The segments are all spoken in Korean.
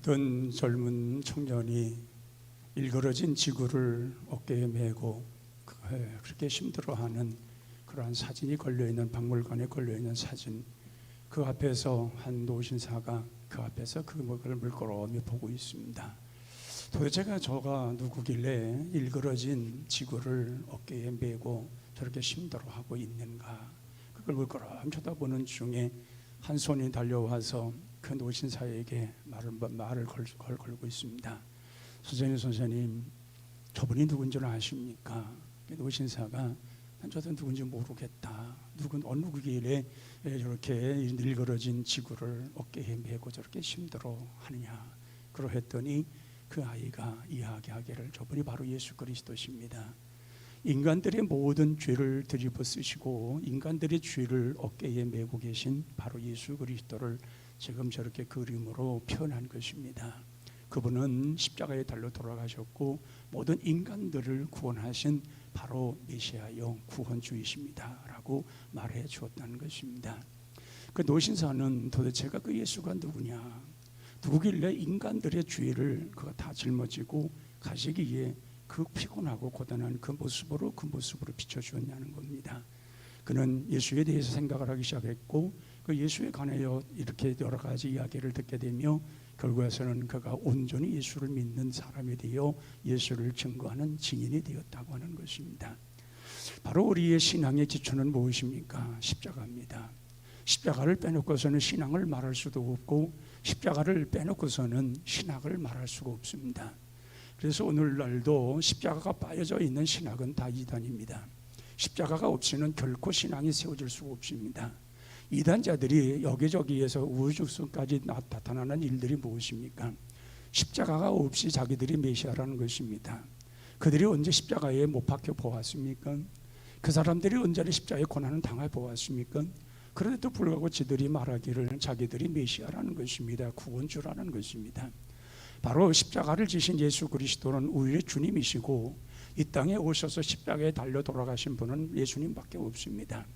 어떤 젊은 청년이 일그러진 지구를 어깨에 메고 그렇게 힘들어하는 그러한 사진이 걸려있는, 박물관에 걸려있는 사진, 그 앞에서 한 노신사가 그 앞에서 그걸 물끄러미 보고 있습니다. 도대체가 저가 누구길래 일그러진 지구를 어깨에 메고 저렇게 힘들어하고 있는가, 그걸 물끄러미 쳐다보는 중에 한 손이 달려와서 그 노신사에게 말을 걸고 있습니다. 선생님, 저분이 누군지는 아십니까? 노신사가 저도 누군지 모르겠다. 어느 길에 저렇게 일그러진 지구를 어깨에 메고 저렇게 힘들어하느냐. 그러했더니 그 아이가 이야기하기를 저분이 바로 예수 그리스도십니다. 인간들의 모든 죄를 뒤집어 쓰시고 인간들의 죄를 어깨에 메고 계신 바로 예수 그리스도를 지금 저렇게 그림으로 표현한 것입니다. 그분은 십자가의 달로 돌아가셨고 모든 인간들을 구원하신 바로 메시아요 구원주이십니다 라고 말해 주었다는 것입니다. 그 노신사는 도대체가 그 예수가 누구길래 인간들의 죄를 그가 다 짊어지고 가시기에 그 피곤하고 고단한 그 모습으로 비춰주었냐는 겁니다. 그는 예수에 대해서 생각을 하기 시작했고 그 예수에 관하여 이렇게 여러 가지 이야기를 듣게 되며 결국에서는 그가 온전히 예수를 믿는 사람이 되어 예수를 증거하는 증인이 되었다고 하는 것입니다. 바로 우리의 신앙의 기초는 무엇입니까? 십자가입니다. 십자가를 빼놓고서는 신앙을 말할 수도 없고 십자가를 빼놓고서는 신학을 말할 수가 없습니다. 그래서 오늘날도 십자가가 빠져져 있는 신학은 다 이단입니다. 십자가가 없이는 결코 신앙이 세워질 수가 없습니다. 이단자들이 여기저기에서 우주성까지 나타나는 일들이 무엇입니까? 십자가가 없이 자기들이 메시아라는 것입니다. 그들이 언제 십자가에 못 박혀 보았습니까? 그 사람들이 언제 십자가의 고난을 당해 보았습니까? 그런데도 불구하고 지들이 말하기를 자기들이 메시아라는 것입니다. 구원주라는 것입니다. 바로 십자가를 지신 예수 그리스도는 우리의 주님이시고 이 땅에 오셔서 십자가에 달려 돌아가신 분은 예수님밖에 없습니다.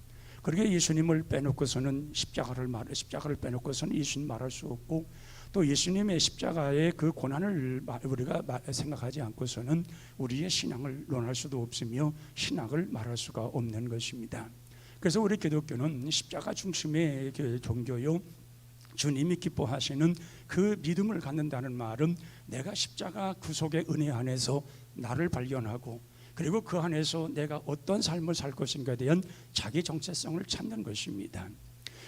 그렇게 예수님을 빼놓고서는 십자가를 빼놓고서는 예수님 말할 수 없고 또 예수님의 십자가의 그 고난을 우리가 생각하지 않고서는 우리의 신앙을 논할 수도 없으며 신학을 말할 수가 없는 것입니다. 그래서 우리 기독교는 십자가 중심의 종교요, 주님이 기뻐하시는 그 믿음을 갖는다는 말은 내가 십자가 구속의 은혜 안에서 나를 발견하고 그리고 그 안에서 내가 어떤 삶을 살 것인가에 대한 자기 정체성을 찾는 것입니다.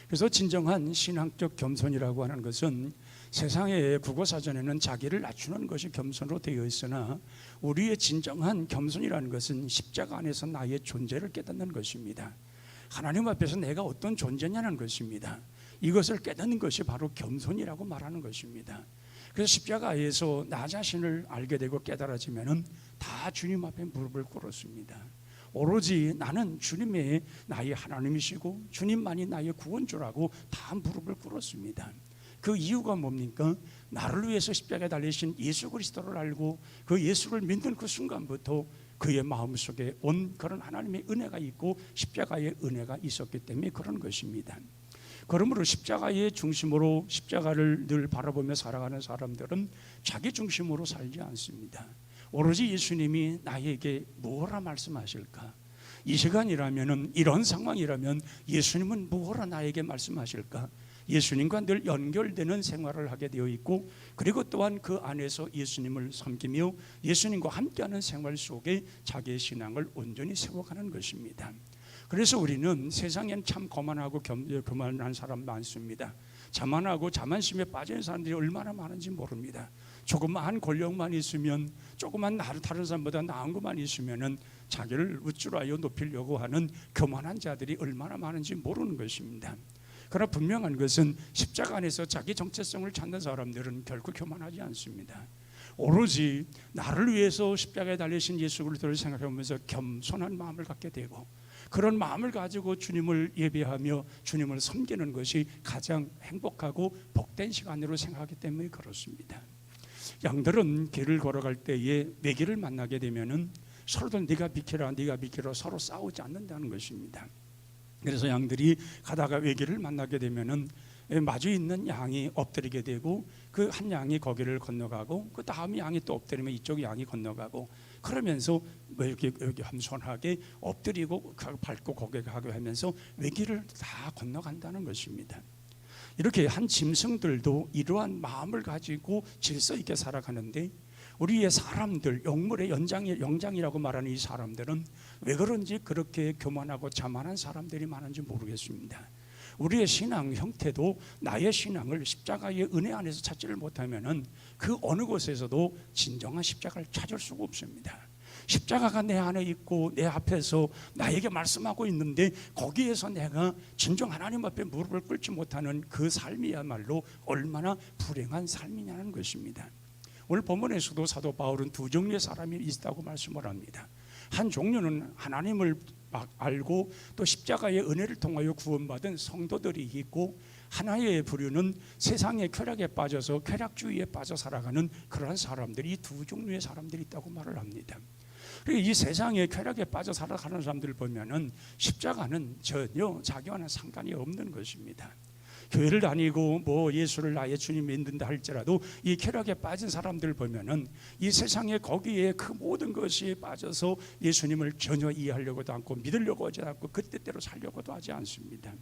그래서 진정한 신앙적 겸손이라고 하는 것은 세상의 국어사전에는 자기를 낮추는 것이 겸손으로 되어 있으나 우리의 진정한 겸손이라는 것은 십자가 안에서 나의 존재를 깨닫는 것입니다. 하나님 앞에서 내가 어떤 존재냐는 것입니다. 이것을 깨닫는 것이 바로 겸손이라고 말하는 것입니다. 그래서 십자가에서 나 자신을 알게 되고 깨달아지면은 다 주님 앞에 무릎을 꿇었습니다. 오로지 나는 주님의 나의 하나님이시고 주님만이 나의 구원주라고 다 무릎을 꿇었습니다. 그 이유가 뭡니까? 나를 위해서 십자가에 달리신 예수 그리스도를 알고 그 예수를 믿는 그 순간부터 그의 마음속에 온 그런 하나님의 은혜가 있고 십자가의 은혜가 있었기 때문에 그런 것입니다. 그러므로 십자가의 중심으로 십자가를 늘 바라보며 살아가는 사람들은 자기 중심으로 살지 않습니다. 오로지 예수님이 나에게 뭐라 말씀하실까? 이 시간이라면 이런 상황이라면 예수님은 뭐라 나에게 말씀하실까? 예수님과 늘 연결되는 생활을 하게 되어 있고 그리고 또한 그 안에서 예수님을 섬기며 예수님과 함께하는 생활 속에 자기의 신앙을 온전히 세워가는 것입니다. 그래서 우리는 세상엔 참 거만하고 교만한 사람 많습니다. 자만하고 자만심에 빠진 사람들이 얼마나 많은지 모릅니다. 조그마한 권력만 있으면 조그만 다른 사람보다 나은 것만 있으면 자기를 우쭐하여 높이려고 하는 교만한 자들이 얼마나 많은지 모르는 것입니다. 그러나 분명한 것은 십자가 안에서 자기 정체성을 찾는 사람들은 결코 교만하지 않습니다. 오로지 나를 위해서 십자가에 달리신 예수 그리스도를 생각하면서 겸손한 마음을 갖게 되고 그런 마음을 가지고 주님을 예배하며 주님을 섬기는 것이 가장 행복하고 복된 시간으로 생각하기 때문에 그렇습니다. 양들은 길을 걸어갈 때에 매기를 만나게 되면은 서로들 네가 비키라 서로 싸우지 않는다는 것입니다. 그래서 양들이 가다가 외기를 만나게 되면은 마주 있는 양이 엎드리게 되고 그 한 양이 거기를 건너가고 그 다음 양이 또 엎드리면 이쪽 양이 건너가고 그러면서 뭐 이렇게 겸손하게 엎드리고 밟고 고개가고 하면서 외길을 다 건너간다는 것입니다. 이렇게 한 짐승들도 이러한 마음을 가지고 질서 있게 살아가는데 우리의 사람들, 영물의 영장이라고 말하는 이 사람들은 왜 그런지 그렇게 교만하고 자만한 사람들이 많은지 모르겠습니다. 우리의 신앙 형태도 나의 신앙을 십자가의 은혜 안에서 찾지를 못하면은 그 어느 곳에서도 진정한 십자가를 찾을 수가 없습니다. 십자가가 내 안에 있고 내 앞에서 나에게 말씀하고 있는데 거기에서 내가 진정 하나님 앞에 무릎을 꿇지 못하는 그 삶이야말로 얼마나 불행한 삶이냐는 것입니다. 오늘 본문에서도 사도 바울은 두 종류의 사람이 있다고 말씀을 합니다. 한 종류는 하나님을 알고 또 십자가의 은혜를 통하여 구원받은 성도들이 있고, 하나의 부류는 세상의 쾌락에 빠져서 쾌락주의에 빠져 살아가는 그러한 사람들이, 이 두 종류의 사람들이 있다고 말을 합니다. 그리고 이 세상의 쾌락에 빠져 살아가는 사람들을 보면은 십자가는 전혀 자기와는 상관이 없는 것입니다. 교회를 다니고 뭐 예수를 나의 주님 믿는다 할지라도 이 쾌락에 빠진 사람들을 보면은 이 세상에 거기에 그 모든 것이 빠져서 예수님을 전혀 이해하려고도 않고 믿으려고 하지 않고 그 뜻대로 살려고도 하지 않습니다.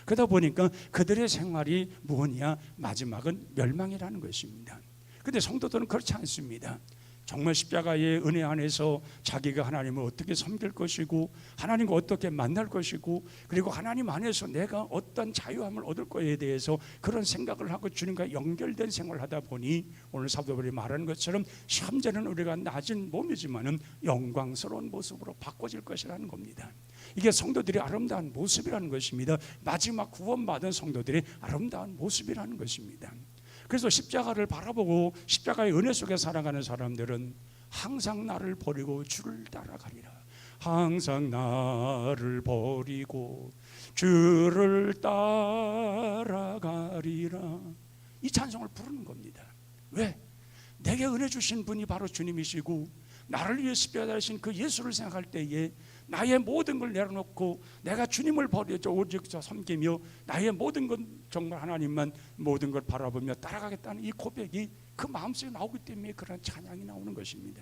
그러다 보니까 그들의 생활이 무엇이냐, 마지막은 멸망이라는 것입니다. 그런데 성도들은 그렇지 않습니다. 정말 십자가의 은혜 안에서 자기가 하나님을 어떻게 섬길 것이고 하나님과 어떻게 만날 것이고 그리고 하나님 안에서 내가 어떤 자유함을 얻을 거에 대해서 그런 생각을 하고 주님과 연결된 생활을 하다 보니 오늘 사도 바울이 말하는 것처럼 현재는 우리가 낮은 몸이지만은 영광스러운 모습으로 바꿔질 것이라는 겁니다. 이게 성도들의 아름다운 모습이라는 것입니다. 마지막 구원받은 성도들의 아름다운 모습이라는 것입니다. 그래서 십자가를 바라보고 십자가의 은혜 속에 살아가는 사람들은 항상 나를 버리고 주를 따라가리라. 항상 나를 버리고 주를 따라가리라. 이 찬송을 부르는 겁니다. 왜? 내게 은혜 주신 분이 바로 주님이시고 나를 위해 십자가하신 그 예수를 생각할 때에 나의 모든 걸 내려놓고 내가 주님을 버리죠 오직 섬기며 나의 모든 건 정말 하나님만 모든 걸 바라보며 따라가겠다는 이 고백이 그 마음속에 나오기 때문에 그런 찬양이 나오는 것입니다.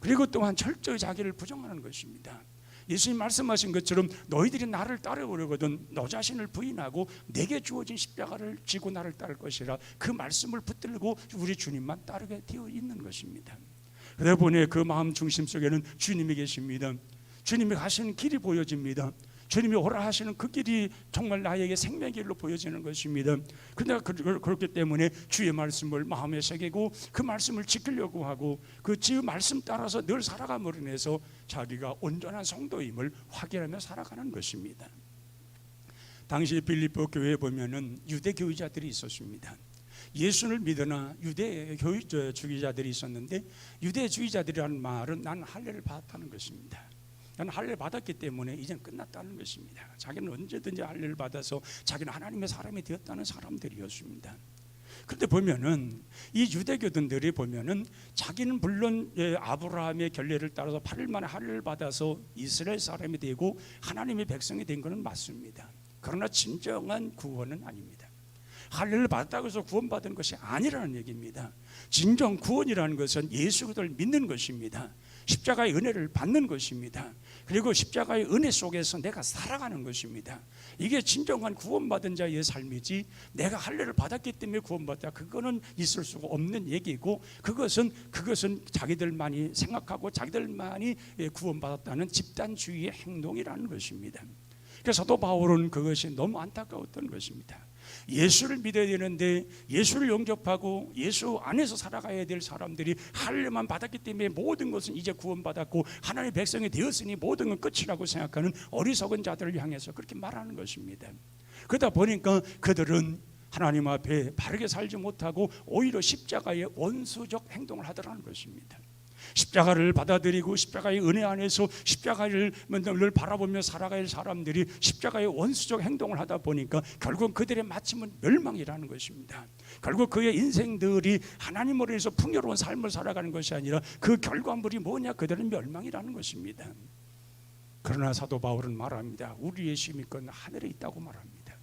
그리고 또한 철저히 자기를 부정하는 것입니다. 예수님 말씀하신 것처럼 너희들이 나를 따르려거든 너 자신을 부인하고 내게 주어진 십자가를 지고 나를 따를 것이라, 그 말씀을 붙들고 우리 주님만 따르게 되어 있는 것입니다. 그러다 보니 그 마음 중심 속에는 주님이 계십니다. 주님이 가시는 길이 보여집니다. 주님이 오라 하시는 그 길이 정말 나에게 생명의 길로 보여지는 것입니다. 그런데 그렇기 때문에 주의 말씀을 마음에 새기고 그 말씀을 지키려고 하고 그 주의 말씀 따라서 늘 살아감으로 인해서 자기가 온전한 성도임을 확인하며 살아가는 것입니다. 당시 빌립보 교회에 보면은 유대교의자들이 있었습니다. 예수를 믿으나 유대주의자들이 있었는데, 유대주의자들이라는 말은 난 할례를 받았다는 것입니다. 나는 할례를 받았기 때문에 이제는 끝났다는 것입니다. 자기는 언제든지 할례를 받아서 자기는 하나님의 사람이 되었다는 사람들이었습니다. 그런데 보면은 이 유대교들이 보면은 자기는 물론 아브라함의 결례를 따라서 8일 만에 할례를 받아서 이스라엘 사람이 되고 하나님의 백성이 된 것은 맞습니다. 그러나 진정한 구원은 아닙니다. 할례를 받았다고 해서 구원받은 것이 아니라는 얘기입니다. 진정 구원이라는 것은 예수 그리스도를 믿는 것입니다. 십자가의 은혜를 받는 것입니다. 그리고 십자가의 은혜 속에서 내가 살아가는 것입니다. 이게 진정한 구원받은 자의 삶이지, 내가 할례를 받았기 때문에 구원받다, 그거는 있을 수가 없는 얘기고, 그것은 자기들만이 생각하고 자기들만이 구원받았다는 집단주의의 행동이라는 것입니다. 그래서 사도 바울은 그것이 너무 안타까웠던 것입니다. 예수를 믿어야 되는데 예수를 영접하고 예수 안에서 살아가야 될 사람들이 할례만 받았기 때문에 모든 것은 이제 구원받았고 하나님의 백성이 되었으니 모든 건 끝이라고 생각하는 어리석은 자들을 향해서 그렇게 말하는 것입니다. 그러다 보니까 그들은 하나님 앞에 바르게 살지 못하고 오히려 십자가의 원수적 행동을 하더라는 것입니다. 십자가를 받아들이고 십자가의 은혜 안에서 십자가를 늘 바라보며 살아갈 사람들이 십자가의 원수적 행동을 하다 보니까 결국 그들의 마침은 멸망이라는 것입니다. 결국 그의 인생들이 하나님으로 인해서 풍요로운 삶을 살아가는 것이 아니라 그 결과물이 뭐냐, 그들은 멸망이라는 것입니다. 그러나 사도 바울은 말합니다. 우리의 시민권은 하늘에 있다고 말합니다.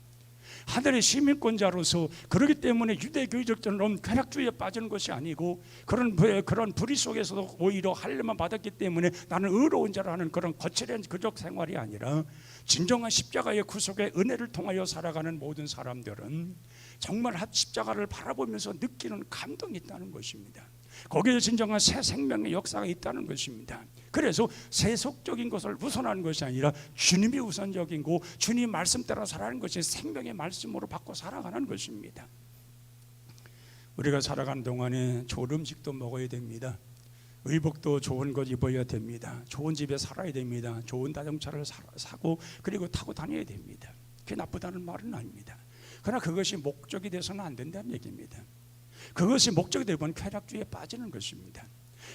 하늘의 시민권자로서, 그렇기 때문에 유대교적처럼 쾌락주의에 빠지는 것이 아니고 그런 불의 속에서도 오히려 할례만 받았기 때문에 나는 의로운 자라는 그런 거칠은 그적 생활이 아니라 진정한 십자가의 구속의 은혜를 통하여 살아가는 모든 사람들은 정말 십자가를 바라보면서 느끼는 감동이 있다는 것입니다. 거기에 진정한 새 생명의 역사가 있다는 것입니다. 그래서 세속적인 것을 우선하는 것이 아니라 주님이 우선적이고 주님 말씀 따라 살아가는 것이 생명의 말씀으로 바꿔 살아가는 것입니다. 우리가 살아가는 동안에 좋은 음식도 먹어야 됩니다. 의복도 좋은 것 입어야 됩니다. 좋은 집에 살아야 됩니다. 좋은 자동차를 사고 그리고 타고 다녀야 됩니다. 그게 나쁘다는 말은 아닙니다. 그러나 그것이 목적이 돼서는 안 된다는 얘기입니다. 그것이 목적이 되면 쾌락주의에 빠지는 것입니다.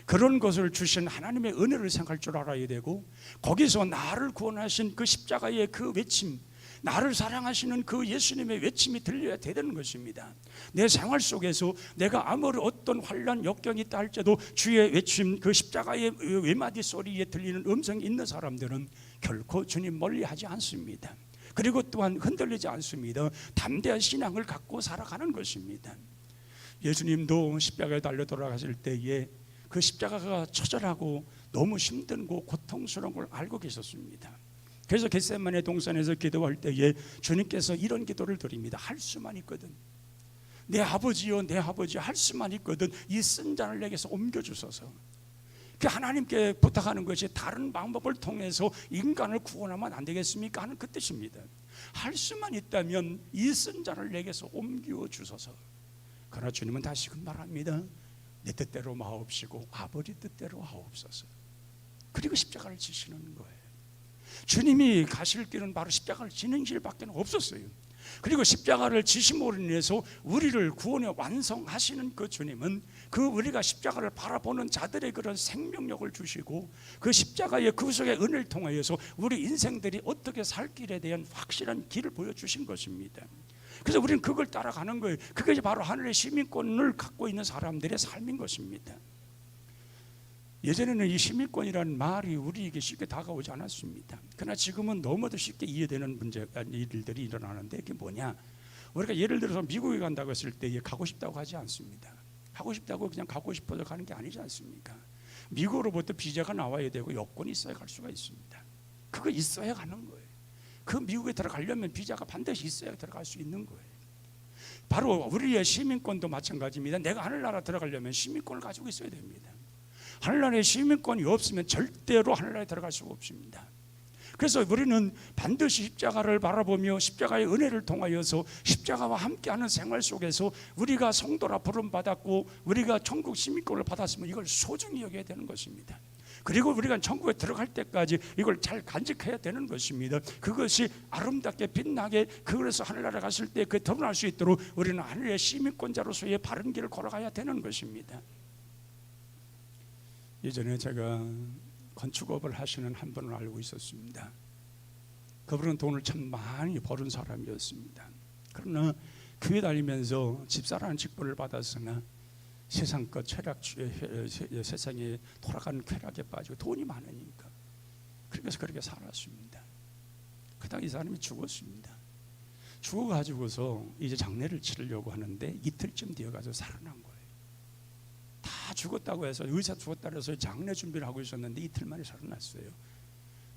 그런 것을 주신 하나님의 은혜를 생각할 줄 알아야 되고, 거기서 나를 구원하신 그 십자가의 그 외침, 나를 사랑하시는 그 예수님의 외침이 들려야 되는 것입니다. 내 생활 속에서 내가 아무리 어떤 환난 역경이 있다 할지라도 주의 외침, 그 십자가의 외마디 소리에 들리는 음성이 있는 사람들은 결코 주님 멀리하지 않습니다. 그리고 또한 흔들리지 않습니다. 담대한 신앙을 갖고 살아가는 것입니다. 예수님도 십자가에 달려 돌아가실 때에 그 십자가가 처절하고 너무 힘들고 고통스러운 걸 알고 계셨습니다. 그래서 겟세마네 동산에서 기도할 때에 주님께서 이런 기도를 드립니다. 할 수만 있거든, 내 아버지요 내 아버지, 할 수만 있거든 이 쓴 잔을 내게서 옮겨주소서. 그 하나님께 부탁하는 것이 다른 방법을 통해서 인간을 구원하면 안 되겠습니까 하는 그 뜻입니다. 할 수만 있다면 이 쓴 잔을 내게서 옮겨주소서. 그러나 주님은 다시금 말합니다. 내 뜻대로 마옵시고 아버지 뜻대로 하옵소서. 그리고 십자가를 지시는 거예요. 주님이 가실 길은 바로 십자가를 지는 길밖에 없었어요. 그리고 십자가를 지심으로 인해서 우리를 구원에 완성하시는 그 주님은 그 우리가 십자가를 바라보는 자들의 그런 생명력을 주시고 그 십자가의 구속의 은혜를 통하여서 우리 인생들이 어떻게 살 길에 대한 확실한 길을 보여주신 것입니다. 그래서 우리는 그걸 따라가는 거예요. 그것이 바로 하늘의 시민권을 갖고 있는 사람들의 삶인 것입니다. 예전에는 이 시민권이라는 말이 우리에게 쉽게 다가오지 않았습니다. 그러나 지금은 너무도 쉽게 이해되는 일들이 일어나는데, 그게 뭐냐? 우리가 예를 들어서 미국에 간다고 했을 때 가고 싶다고 하지 않습니다. 가고 싶다고 그냥 가고 싶어서 가는 게 아니지 않습니까? 미국으로부터 비자가 나와야 되고 여권이 있어야 갈 수가 있습니다. 그거 있어야 가는 거예요. 그 미국에 들어가려면 비자가 반드시 있어야 들어갈 수 있는 거예요. 바로 우리의 시민권도 마찬가지입니다. 내가 하늘나라 들어가려면 시민권을 가지고 있어야 됩니다. 하늘나라에 시민권이 없으면 절대로 하늘나라에 들어갈 수가 없습니다. 그래서 우리는 반드시 십자가를 바라보며 십자가의 은혜를 통하여서 십자가와 함께하는 생활 속에서 우리가 성도라 부름받았고 우리가 천국 시민권을 받았으면 이걸 소중히 여겨야 되는 것입니다. 그리고 우리가 천국에 들어갈 때까지 이걸 잘 간직해야 되는 것입니다. 그것이 아름답게 빛나게, 그래서 하늘나라 갔을 때 그게 드러날 수 있도록 우리는 하늘의 시민권자로서의 바른 길을 걸어가야 되는 것입니다. 예전에 제가 건축업을 하시는 한 분을 알고 있었습니다. 그분은 돈을 참 많이 버는 사람이었습니다. 그러나 교회 다니면서 집사라는 직분을 받았으나 세상껏 세상에 돌아가는 쾌락에 빠지고 돈이 많으니까 그래서 그렇게 살았습니다. 그러다가 이 사람이 죽었습니다. 죽어가지고서 이제 장례를 치르려고 하는데 이틀쯤 되어가지고 살아난 거예요. 다 죽었다고 해서, 의사 죽었다고 해서 장례 준비를 하고 있었는데 이틀 만에 살아났어요.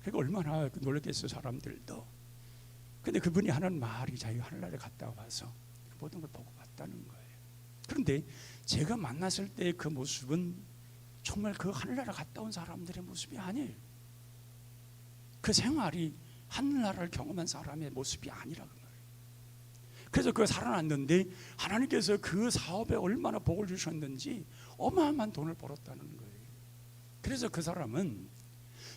그러니까 얼마나 놀랐겠어요, 사람들도. 근데 그분이 하는 말이 자기 하늘나라에 갔다 와서 모든 걸 보고 봤다는 거예요. 그런데 제가 만났을 때 그 모습은 정말 그 하늘나라 갔다 온 사람들의 모습이 아니에요. 그 생활이 하늘나라를 경험한 사람의 모습이 아니라 그 말이에요. 그래서 그 살아났는데 하나님께서 그 사업에 얼마나 복을 주셨는지 어마어마한 돈을 벌었다는 거예요. 그래서 그 사람은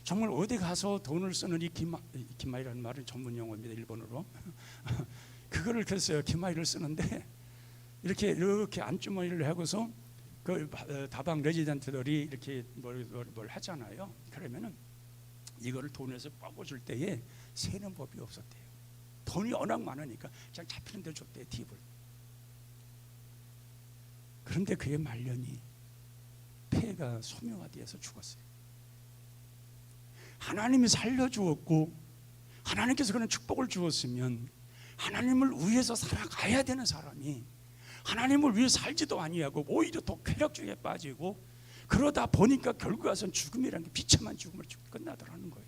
정말 어디 가서 돈을 쓰는 이 기마이라는 말은 전문 용어입니다, 일본어로. 그거를 그래서 기마이를 쓰는데 이렇게 안주머니를 하고서 그 다방 레지던트들이 이렇게 뭘 하잖아요. 그러면은 이거를 돈에서 뽑아줄 때에 세는 법이 없었대요. 돈이 워낙 많으니까 그냥 잡히는 데 줬대요, 팁을. 그런데 그의 말년이 폐가 소명화되어서 죽었어요. 하나님이 살려주었고 하나님께서 그런 축복을 주었으면 하나님을 위해서 살아가야 되는 사람이 하나님을 위해 살지도 아니하고 오히려 더 쾌락주의에 빠지고, 그러다 보니까 결국 와서는 죽음이라는 게 비참한 죽음으로 끝나더라는 거예요.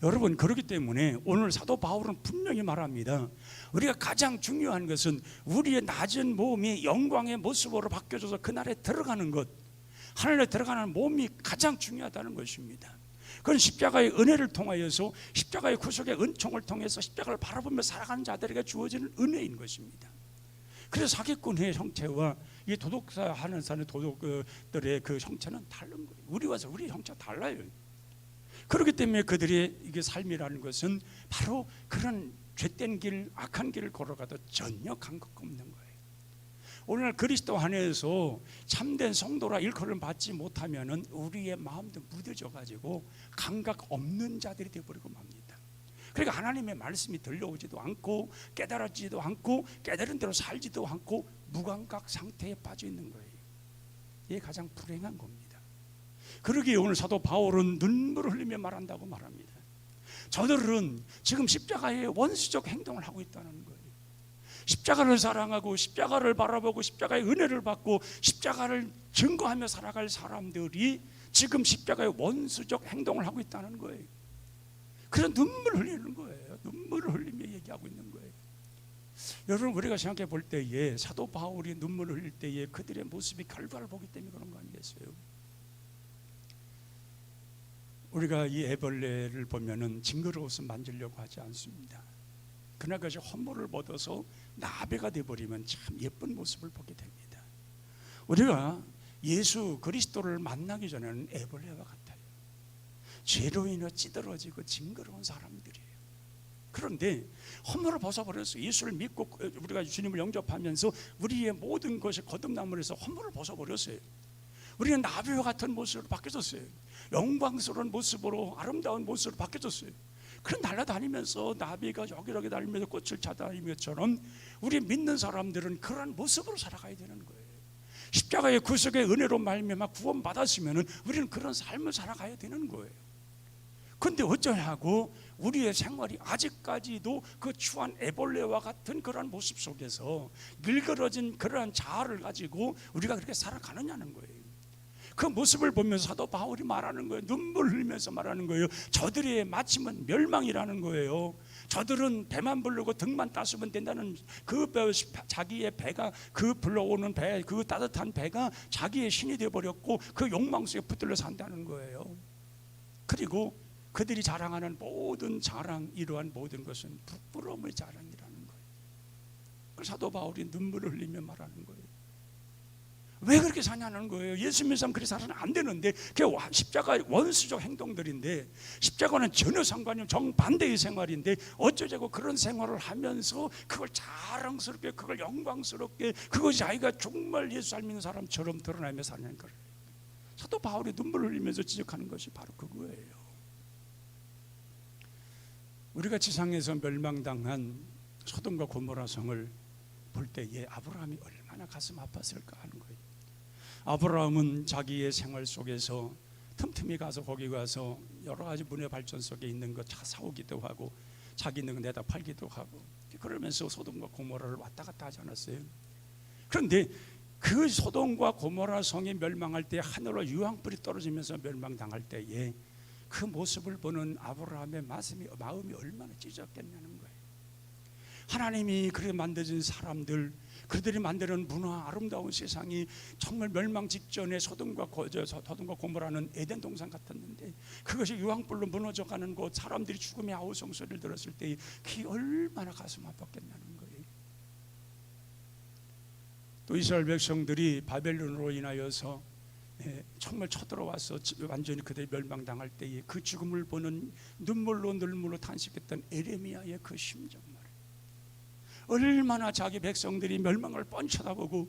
여러분, 그렇기 때문에 오늘 사도 바울은 분명히 말합니다. 우리가 가장 중요한 것은 우리의 낮은 몸이 영광의 모습으로 바뀌어져서 그날에 들어가는 것, 하늘에 들어가는 몸이 가장 중요하다는 것입니다. 그건 십자가의 은혜를 통하여서, 십자가의 구속의 은총을 통해서 십자가를 바라보며 살아가는 자들에게 주어지는 은혜인 것입니다. 그래서 사기꾼의 형체와 이 도덕사 하는 사람의 도덕들의 그 형체는 다른 거예요. 우리와 우리 형체가 달라요. 그렇기 때문에 그들의 이게 삶이라는 것은 바로 그런 죄된 길, 악한 길을 걸어가도 전혀 감각 없는 거예요. 오늘날 그리스도 안에서 참된 성도라 일컬음 받지 못하면은 우리의 마음도 무뎌져 가지고 감각 없는 자들이 되어버리고 맙니다. 그러니까 하나님의 말씀이 들려오지도 않고 깨달아지지도 않고 깨달은 대로 살지도 않고 무감각 상태에 빠져 있는 거예요. 이게 가장 불행한 겁니다. 그러기에 오늘 사도 바울은 눈물을 흘리며 말한다고 말합니다. 저들은 지금 십자가의 원수적 행동을 하고 있다는 거예요. 십자가를 사랑하고 십자가를 바라보고 십자가의 은혜를 받고 십자가를 증거하며 살아갈 사람들이 지금 십자가의 원수적 행동을 하고 있다는 거예요. 그래서 눈물을 흘리는 거예요. 눈물을 흘리며 얘기하고 있는 거예요. 여러분, 우리가 생각해 볼 때에 사도 바울이 눈물을 흘릴 때에 그들의 모습이 결과를 보기 때문에 그런 거 아니겠어요? 우리가 이 애벌레를 보면은 징그러워서 만지려고 하지 않습니다. 그러나 그것이 허물을 얻어서 나비가 되어버리면 참 예쁜 모습을 보게 됩니다. 우리가 예수 그리스도를 만나기 전에는 애벌레와 같아요. 죄로 인해 찌들어지고 징그러운 사람들이에요. 그런데 허물을 벗어버려서 예수를 믿고 우리가 주님을 영접하면서 우리의 모든 것이 거듭남으로 해서 허물을 벗어버렸어요. 우리는 나비와 같은 모습으로 바뀌어졌어요. 영광스러운 모습으로, 아름다운 모습으로 바뀌어졌어요. 그런 날아다니면서 나비가 여기저기 다니면서 꽃을 찾아다니는 것처럼 우리 믿는 사람들은 그런 모습으로 살아가야 되는 거예요. 십자가의 구속의 은혜로 말미암아 구원받았으면 우리는 그런 삶을 살아가야 되는 거예요. 그런데 어쩌냐고 우리의 생활이 아직까지도 그 추한 애벌레와 같은 그런 모습 속에서 일그러진 그러한 자아를 가지고 우리가 그렇게 살아가느냐는 거예요. 그 모습을 보면서 사도 바울이 말하는 거예요. 눈물 흘리면서 말하는 거예요. 저들의 마침은 멸망이라는 거예요. 저들은 배만 부르고 등만 따스면 된다는 그 자기의 배가, 그 불러오는 배, 그 따뜻한 배가 자기의 신이 되어버렸고 그 욕망 속에 붙들려 산다는 거예요. 그리고 그들이 자랑하는 모든 자랑, 이러한 모든 것은 부끄러움의 자랑이라는 거예요. 그래서 사도 바울이 눈물을 흘리며 말하는 거예요. 왜 그렇게 사냐는 거예요. 예수 믿는 사람 그렇게 살아는 안 되는데, 그게 십자가의 원수적 행동들인데, 십자가는 전혀 상관이 없는 정반대의 생활인데 어쩌자고 그런 생활을 하면서 그걸 자랑스럽게, 그걸 영광스럽게, 그것이 자기가 정말 예수 잘 믿는 사람처럼 드러나며 사는 거예요. 사도 바울이 눈물을 흘리면서 지적하는 것이 바로 그거예요. 우리가 지상에서 멸망당한 소돔과 고모라 성을 볼 때에 아브라함이 얼마나 가슴 아팠을까 하는 거예요. 아브라함은 자기의 생활 속에서 틈틈이 가서 거기 가서 여러 가지 문화 발전 속에 있는 거 차 사오기도 하고 자기 있는 거 내다 팔기도 하고 그러면서 소돔과 고모라를 왔다 갔다 하지 않았어요? 그런데 그 소돔과 고모라 성이 멸망할 때 하늘로 유황불이 떨어지면서 멸망당할 때에 그 모습을 보는 아브라함의 마음이 얼마나 찢었겠냐는 거예요. 하나님이 그렇게 만드신 사람들, 그들이 만드는 문화, 아름다운 세상이 정말 멸망 직전에 소돔과 고모라는 에덴 동산 같았는데 그것이 유황불로 무너져가는 곳, 사람들이 죽음의 아우성 소리를 들었을 때 그게 얼마나 가슴 아팠겠냐는 거예요. 또 이스라엘 백성들이 바벨론으로 인하여서 정말 쳐들어와서 완전히 그들이 멸망당할 때에 그 죽음을 보는 눈물로 탄식했던 에레미야의 그 심정 말이에요. 얼마나 자기 백성들이 멸망을 뻔히 쳐다보고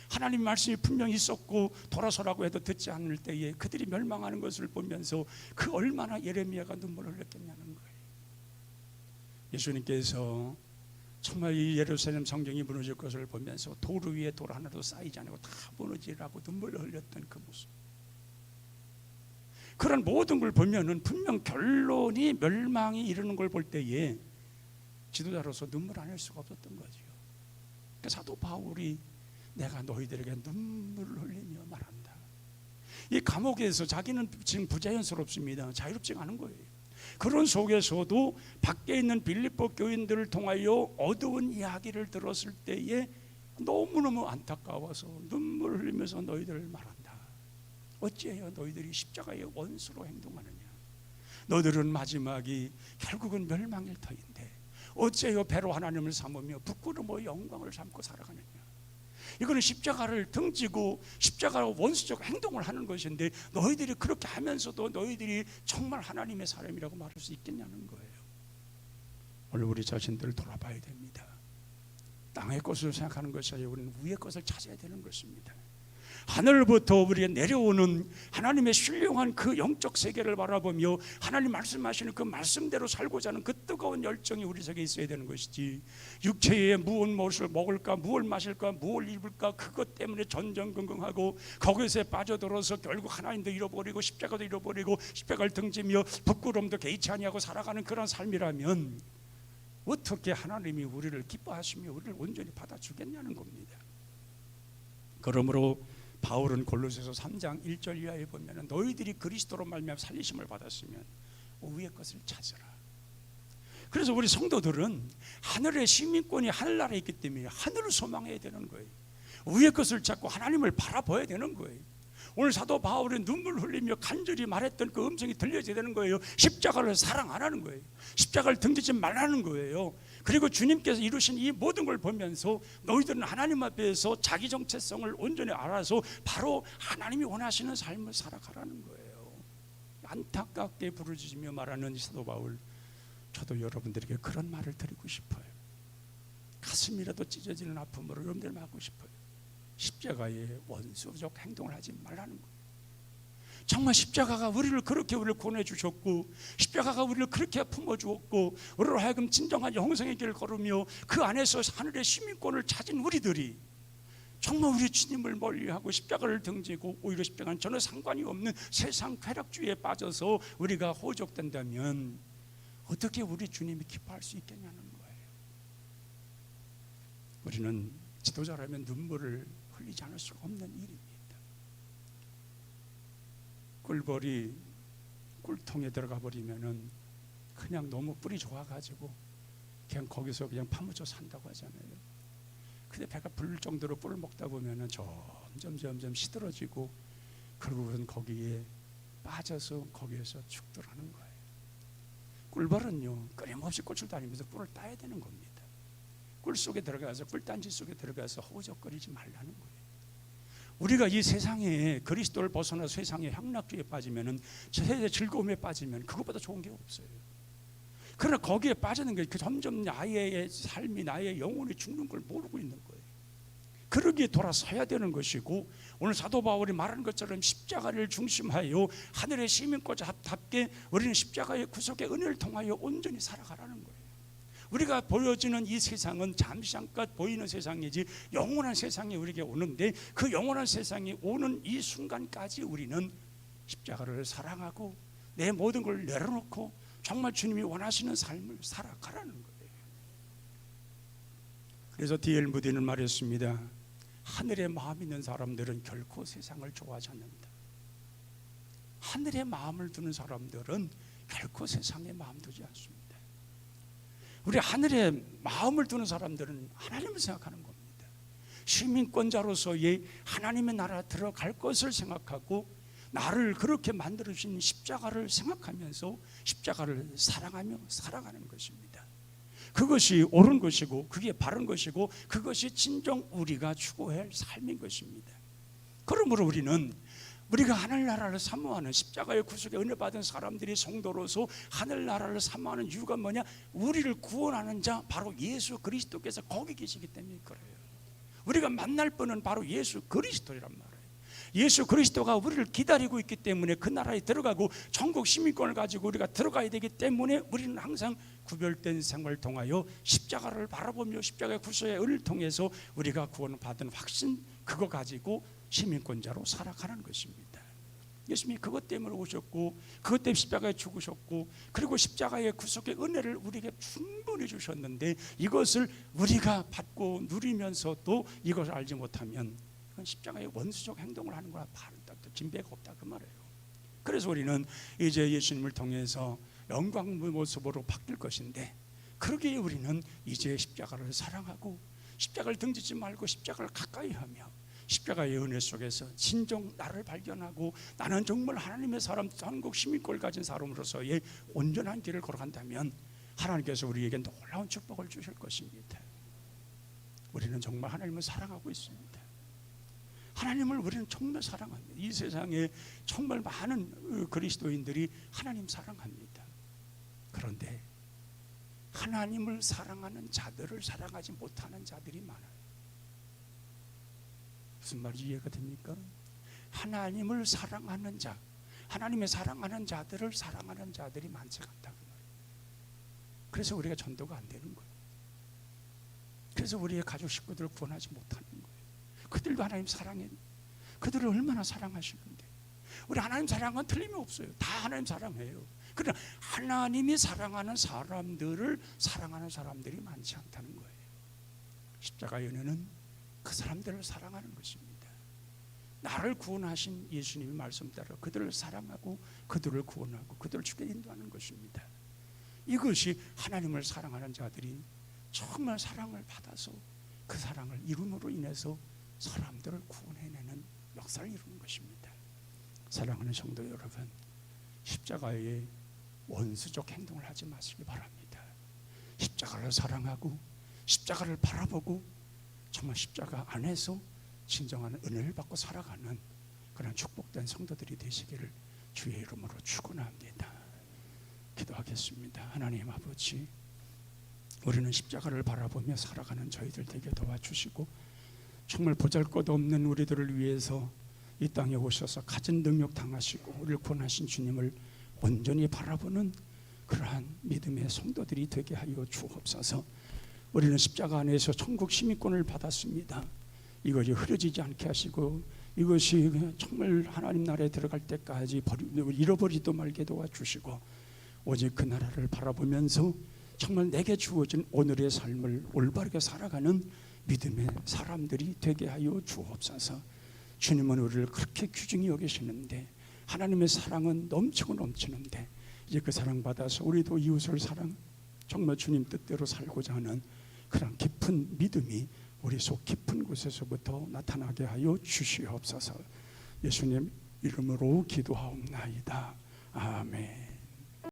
하나님 말씀이 분명히 있었고 돌아서라고 해도 듣지 않을 때에 그들이 멸망하는 것을 보면서 그 얼마나 예레미야가 눈물을 흘렸겠냐는 거예요. 예수님께서 정말 이 예루살렘 성경이 무너질 것을 보면서 도로 위에 돌 하나도 쌓이지 않고 다 무너지라고 눈물을 흘렸던 그 모습, 그런 모든 걸 보면은 분명 결론이 멸망이 이르는 걸 볼 때에 지도자로서 눈물 안 흘릴 수가 없었던 거죠. 그러니까 사도 바울이 내가 너희들에게 눈물을 흘리며 말한다. 이 감옥에서 자기는 지금 부자연스럽습니다. 자유롭지가 않은 거예요. 그런 속에서도 밖에 있는 빌립보 교인들을 통하여 어두운 이야기를 들었을 때에 너무너무 안타까워서 눈물을 흘리면서 너희들을 말한다. 어찌해요 너희들이 십자가의 원수로 행동하느냐. 너희들은 마지막이 결국은 멸망일 터인데 어찌해요 배로 하나님을 삼으며 부끄러워 영광을 삼고 살아가느냐. 이거는 십자가를 등지고 십자가로 원수적 행동을 하는 것인데 너희들이 그렇게 하면서도 너희들이 정말 하나님의 사람이라고 말할 수 있겠냐는 거예요. 오늘 우리 자신들을 돌아봐야 됩니다. 땅의 것을 생각하는 것이 아니라 우리는 위의 것을 찾아야 되는 것입니다. 하늘부터 우리에 내려오는 하나님의 신령한 그 영적 세계를 바라보며 하나님 말씀하시는 그 말씀대로 살고자 하는 그 뜨거운 열정이 우리 속에 있어야 되는 것이지, 육체에 무엇을 먹을까, 무엇을 마실까, 무엇을 입을까, 그것 때문에 전전긍긍하고 거기서 빠져들어서 결국 하나님도 잃어버리고 십자가도 잃어버리고 십자가를 등지며 부끄러움도 개의치 아니하고 살아가는 그런 삶이라면 어떻게 하나님이 우리를 기뻐하시며 우리를 온전히 받아주겠냐는 겁니다. 그러므로 바울은 골로새서 3장 1절 이하에 보면 너희들이 그리스도로 말미암아 살리심을 받았으면 위의 것을 찾으라. 그래서 우리 성도들은 하늘의 시민권이 하늘나라에 있기 때문에 하늘을 소망해야 되는 거예요. 위의 것을 찾고 하나님을 바라봐야 되는 거예요. 오늘 사도 바울이 눈물 흘리며 간절히 말했던 그 음성이 들려져야 되는 거예요. 십자가를 사랑 안 하는 거예요. 십자가를 등지지 말라는 거예요. 그리고 주님께서 이루신 이 모든 걸 보면서 너희들은 하나님 앞에서 자기 정체성을 온전히 알아서 바로 하나님이 원하시는 삶을 살아가라는 거예요. 안타깝게 부르짖으며 말하는 사도 바울, 저도 여러분들에게 그런 말을 드리고 싶어요. 가슴이라도 찢어지는 아픔으로 여러분들 맞고 싶어요. 십자가의 원수적 행동을 하지 말라는 거예요. 정말 십자가가 우리를 그렇게 우리를 구원해 주셨고, 십자가가 우리를 그렇게 품어 주었고, 우리로 하여금 진정한 영생의 길을 걸으며 그 안에서 하늘의 시민권을 찾은 우리들이 정말 우리 주님을 멀리하고 십자가를 등지고 오히려 십자가는 전혀 상관이 없는 세상 쾌락주의에 빠져서 우리가 호적된다면 어떻게 우리 주님이 기뻐할 수 있겠냐는 거예요. 우리는 지도자라면 눈물을 흘리지 않을 수가 없는 일입니다. 꿀벌이 꿀통에 들어가 버리면은 그냥 너무 뿔이 좋아가지고 그냥 거기서 그냥 파묻혀 산다고 하잖아요. 근데 배가 부를 정도로 꿀을 먹다 보면은 점점 시들어지고 결국은 거기에 빠져서 거기에서 죽더라는 거예요. 꿀벌은요 끊임없이 꽃을 다니면서 꿀을 따야 되는 겁니다. 꿀 속에 들어가서 꿀단지 속에 들어가서 허우적거리지 말라는 거예요. 우리가 이 세상에 그리스도를 벗어나 세상의 향락주의에 빠지면은 세상의 즐거움에 빠지면 그것보다 좋은 게 없어요. 그러나 거기에 빠지는 게 점점 나의 삶이 나의 영혼이 죽는 걸 모르고 있는 거예요. 그러기에 돌아서야 되는 것이고, 오늘 사도 바울이 말하는 것처럼 십자가를 중심하여 하늘의 시민권자답게 우리는 십자가의 구속의 은혜를 통하여 온전히 살아가라는 거예요. 우리가 보여지는 이 세상은 잠시 잠깐 보이는 세상이지 영원한 세상이 우리에게 오는데, 그 영원한 세상이 오는 이 순간까지 우리는 십자가를 사랑하고 내 모든 걸 내려놓고 정말 주님이 원하시는 삶을 살아가라는 거예요. 그래서 D.L. 무디는 말했습니다. 하늘의 마음 있는 사람들은 결코 세상을 좋아하지 않는다. 하늘의 마음을 두는 사람들은 결코 세상에 마음 두지 않습니다. 우리 하늘에 마음을 두는 사람들은 하나님을 생각하는 겁니다. 시민권자로서의 하나님의 나라 들어갈 것을 생각하고 나를 그렇게 만들어주신 십자가를 생각하면서 십자가를 사랑하며 살아가는 것입니다. 그것이 옳은 것이고 그게 바른 것이고 그것이 진정 우리가 추구해야 할 삶인 것입니다. 그러므로 우리가 하늘나라를 사모하는 십자가의 구속에 은혜 받은 사람들이 성도로서 하늘나라를 사모하는 이유가 뭐냐? 우리를 구원하는 자 바로 예수 그리스도께서 거기 계시기 때문에 그래요. 우리가 만날 분은 바로 예수 그리스도란 말이에요. 예수 그리스도가 우리를 기다리고 있기 때문에 그 나라에 들어가고 천국 시민권을 가지고 우리가 들어가야 되기 때문에 우리는 항상 구별된 생활을 통하여 십자가를 바라보며 십자가의 구속의 은혜를 통해서 우리가 구원받은 확신, 그거 가지고 시민권자로 살아가는 것입니다. 예수님이 그것 때문에 오셨고 그것 때문에 십자가에 죽으셨고 그리고 십자가의 구속의 은혜를 우리에게 충분히 주셨는데 이것을 우리가 받고 누리면서도 이것을 알지 못하면 그건 십자가의 원수적 행동을 하는 거라 진배가 없다 그 말이에요. 그래서 우리는 이제 예수님을 통해서 영광의 모습으로 바뀔 것인데 그러기에 우리는 이제 십자가를 사랑하고 십자가를 등지지 말고 십자가를 가까이 하며 십자가의 은혜 속에서 진정 나를 발견하고 나는 정말 하나님의 사람, 한국 시민권을 가진 사람으로서의 온전한 길을 걸어간다면 하나님께서 우리에게 놀라운 축복을 주실 것입니다. 우리는 정말 하나님을 사랑하고 있습니다. 하나님을 우리는 정말 사랑합니다. 이 세상에 정말 많은 그리스도인들이 하나님 사랑합니다. 그런데 하나님을 사랑하는 자들을 사랑하지 못하는 자들이 많아요. 무슨 말인지 이해가 됩니까? 하나님을 사랑하는 자, 하나님의 사랑하는 자들을 사랑하는 자들이 많지 않다 그 말이에요. 그래서 우리가 전도가 안 되는 거예요. 그래서 우리의 가족 식구들을 구원하지 못하는 거예요. 그들도 하나님 사랑해. 그들을 얼마나 사랑하시는데. 우리 하나님 사랑은 틀림없어요. 다 하나님 사랑해요. 그러나 하나님이 사랑하는 사람들을 사랑하는 사람들이 많지 않다는 거예요. 십자가의 은혜는 그 사람들을 사랑하는 것입니다. 나를 구원하신 예수님의 말씀 따라 그들을 사랑하고 그들을 구원하고 그들을 주께 인도하는 것입니다. 이것이 하나님을 사랑하는 자들이 정말 사랑을 받아서 그 사랑을 이룸으로 인해서 사람들을 구원해내는 역사를 이루는 것입니다. 사랑하는 성도 여러분, 십자가의 원수적 행동을 하지 마시기 바랍니다. 십자가를 사랑하고 십자가를 바라보고 정말 십자가 안에서 진정한 은혜를 받고 살아가는 그런 축복된 성도들이 되시기를 주의 이름으로 축원합니다. 기도하겠습니다. 하나님 아버지, 우리는 십자가를 바라보며 살아가는 저희들 되게 도와주시고 정말 보잘것없는 우리들을 위해서 이 땅에 오셔서 가진 능력 당하시고 우리를 구원하신 주님을 온전히 바라보는 그러한 믿음의 성도들이 되게 하여 주옵소서. 우리는 십자가 안에서 천국 시민권을 받았습니다. 이것이 흐려지지 않게 하시고 이것이 정말 하나님 나라에 들어갈 때까지 잃어버리도 말게 도와주시고 오직 그 나라를 바라보면서 정말 내게 주어진 오늘의 삶을 올바르게 살아가는 믿음의 사람들이 되게 하여 주옵소서. 주님은 우리를 그렇게 귀중히 여기시는데 하나님의 사랑은 넘치고 넘치는데 이제 그 사랑 받아서 우리도 이웃을 사랑 정말 주님 뜻대로 살고자 하는 그런 깊은 믿음이 우리 속 깊은 곳에서부터 나타나게 하여 주시옵소서. 예수님 이름으로 기도하옵나이다. 아멘.